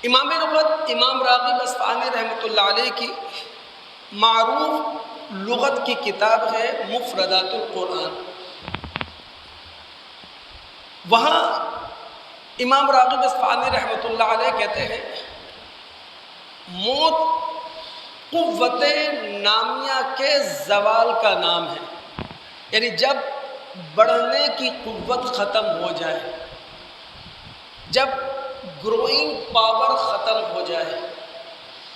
امام لغت امام راغب اصفہانی رحمۃ اللہ علیہ کی معروف لغت کی کتاب ہے مفردات القرآن۔ وہاں امام راغب اصفہانی رحمۃ اللہ علیہ کہتے ہیں موت قوت نامیہ کے زوال کا نام ہے، یعنی جب بڑھنے کی قوت ختم ہو جائے، جب گروئنگ پاور ختم ہو جائے،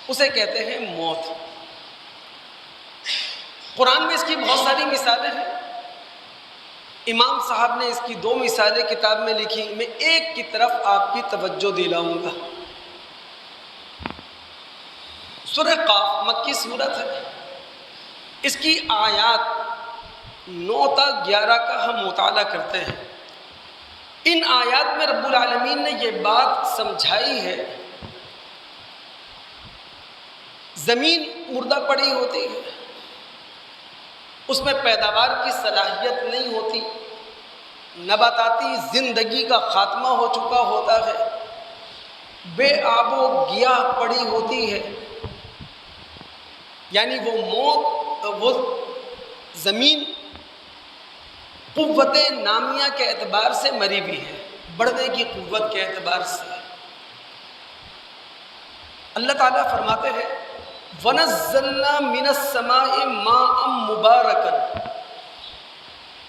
اسے کہتے ہیں موت۔ قرآن میں اس کی بہت ساری مثالیں ہیں۔ امام صاحب نے اس کی 2 مثالیں کتاب میں لکھی، میں ایک کی طرف آپ کی توجہ دلاؤں گا۔ سورہ قاف مکی سورت ہے، اس کی آیات 9 تا 11 کا ہم مطالعہ کرتے ہیں۔ ان آیات میں رب العالمین نے یہ بات سمجھائی ہے، زمین مردہ پڑی ہوتی ہے، اس میں پیداوار کی صلاحیت نہیں ہوتی، نباتاتی زندگی کا خاتمہ ہو چکا ہوتا ہے، بے آب و گیاہ پڑی ہوتی ہے، یعنی وہ زمین قوت نامیہ کے اعتبار سے مری بھی ہے، بڑھنے کی قوت کے اعتبار سے۔ اللہ تعالیٰ فرماتے ہیں وَنَزَّلْنَا مِنَ السَّمَاءِ مَاءً مُبَارَكًا،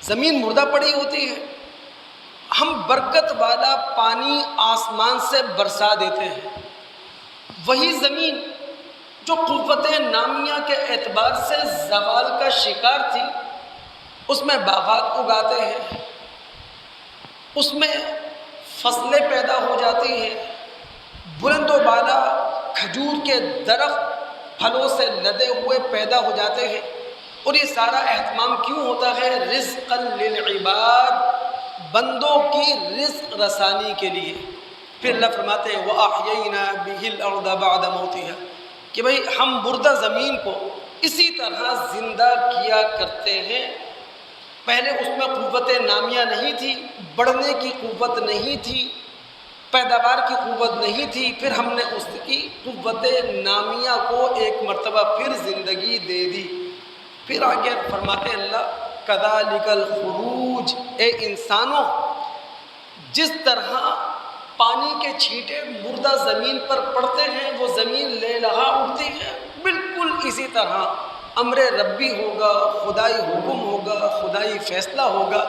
زمین مردہ پڑی ہوتی ہے، ہم برکت والا پانی آسمان سے برسا دیتے ہیں۔ وہی زمین جو قوت نامیہ کے اعتبار سے زوال کا شکار تھی، اس میں باغات اگاتے ہیں، اس میں فصلیں پیدا ہو جاتی ہیں، بلند و بالا کھجور کے درخت پھلوں سے لدے ہوئے پیدا ہو جاتے ہیں۔ اور یہ سارا اہتمام کیوں ہوتا ہے؟ رزقا للعباد، بندوں کی رزق رسانی کے لیے۔ پھر اللہ فرماتے ہیں وَأَحْيَيْنَا بِهِ الْأَرْضَ بَعْدَ مَوْتِهَا، کہ بھئی ہم مردہ زمین کو اسی طرح زندہ کیا کرتے ہیں۔ پہلے اس میں قوت نامیہ نہیں تھی، بڑھنے کی قوت نہیں تھی، پیداوار کی قوت نہیں تھی، پھر ہم نے اس کی قوت نامیہ کو ایک مرتبہ پھر زندگی دے دی۔ پھر آگے فرماتے ہیں اللہ کذالک الخروج، اے انسانوں جس طرح پانی کے چھینٹے مردہ زمین پر پڑتے ہیں، وہ زمین لہلہا اٹھتی ہے، بالکل اسی طرح امر ربی ہوگا، خدائی حکم ہوگا، خدائی فیصلہ ہوگا،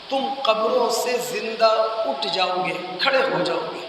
تم قبروں سے زندہ اٹھ جاؤ گے، کھڑے ہو جاؤ گے۔